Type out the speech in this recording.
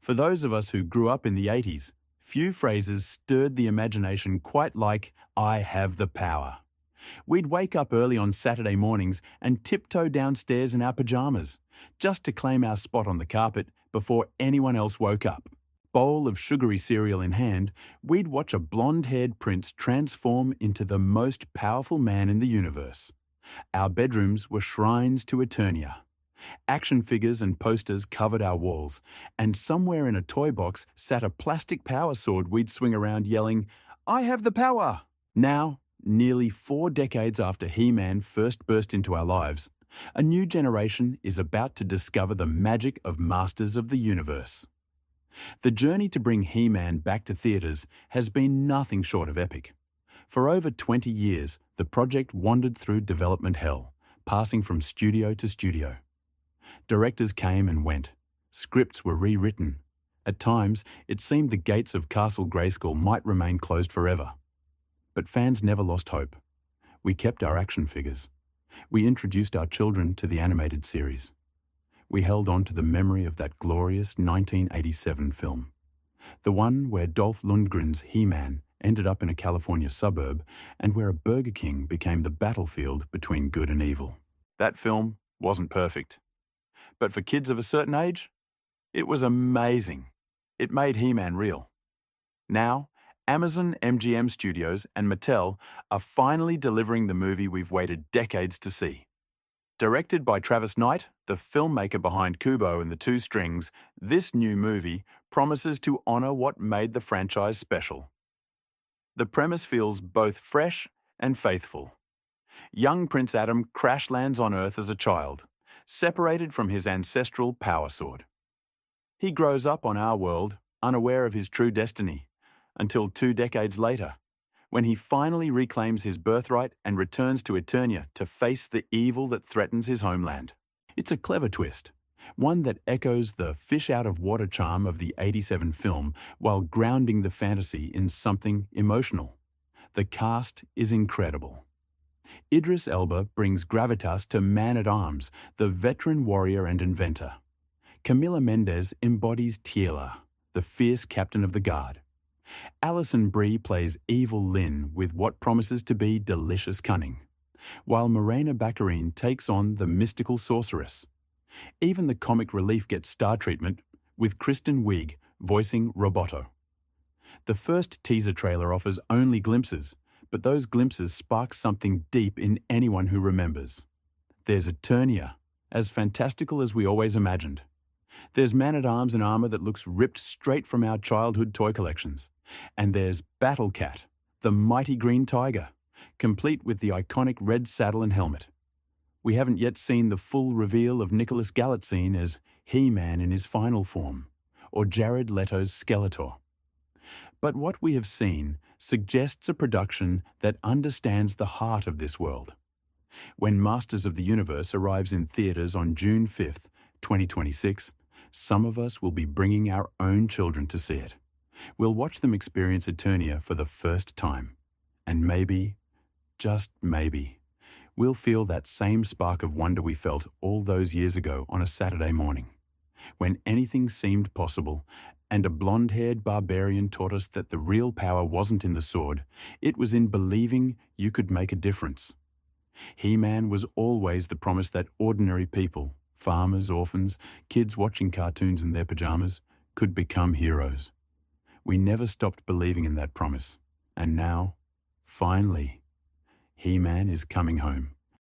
For those of us who grew up in the 80s, few phrases stirred the imagination quite like, "I have the power." We'd wake up early on Saturday mornings and tiptoe downstairs in our pajamas, just to claim our spot on the carpet before anyone else woke up. Bowl of sugary cereal in hand, we'd watch a blonde-haired prince transform into the most powerful man in the universe. Our bedrooms were shrines to Eternia. Action figures and posters covered our walls, and somewhere in a toy box sat a plastic power sword we'd swing around yelling, "I have the power!" Now, nearly 4 decades after He-Man first burst into our lives, a new generation is about to discover the magic of Masters of the Universe. The journey to bring He-Man back to theatres has been nothing short of epic. For over 20 years, the project wandered through development hell, passing from studio to studio. Directors came and went. Scripts were rewritten. At times, it seemed the gates of Castle Grayskull might remain closed forever. But fans never lost hope. We kept our action figures. We introduced our children to the animated series. We held on to the memory of that glorious 1987 film. The one where Dolph Lundgren's He-Man ended up in a California suburb and where a Burger King became the battlefield between good and evil. That film wasn't perfect. But for kids of a certain age, it was amazing. It made He-Man real. Now, Amazon MGM Studios and Mattel are finally delivering the movie we've waited decades to see. Directed by Travis Knight, the filmmaker behind Kubo and the Two Strings, this new movie promises to honor what made the franchise special. The premise feels both fresh and faithful. Young Prince Adam crash lands on Earth as a child, separated from his ancestral power sword. He grows up on our world, unaware of his true destiny, until 2 decades later, when he finally reclaims his birthright and returns to Eternia to face the evil that threatens his homeland. It's a clever twist, one that echoes the fish-out-of-water charm of the '87 film while grounding the fantasy in something emotional. The cast is incredible. Idris Elba brings gravitas to Man-at-Arms, the veteran warrior and inventor. Camila Mendes embodies Teela, the fierce captain of the guard. Alison Brie plays Evil-Lyn with what promises to be delicious cunning, while Morena Baccarin takes on the mystical sorceress. Even the comic relief gets star treatment, with Kristen Wiig voicing Roboto. The first teaser trailer offers only glimpses, but those glimpses spark something deep in anyone who remembers. There's Eternia, as fantastical as we always imagined. There's Man-at-Arms in armor that looks ripped straight from our childhood toy collections. And there's Battle Cat, the mighty green tiger, complete with the iconic red saddle and helmet. We haven't yet seen the full reveal of Nicholas Galitzine as He-Man in his final form, or Jared Leto's Skeletor. But what we have seen suggests a production that understands the heart of this world. When Masters of the Universe arrives in theaters on June 5th, 2026, some of us will be bringing our own children to see it. We'll watch them experience Eternia for the first time. And maybe, just maybe, we'll feel that same spark of wonder we felt all those years ago on a Saturday morning, when anything seemed possible and a blonde-haired barbarian taught us that the real power wasn't in the sword, it was in believing you could make a difference. He-Man was always the promise that ordinary people, farmers, orphans, kids watching cartoons in their pajamas, could become heroes. We never stopped believing in that promise, and now, finally, He-Man is coming home.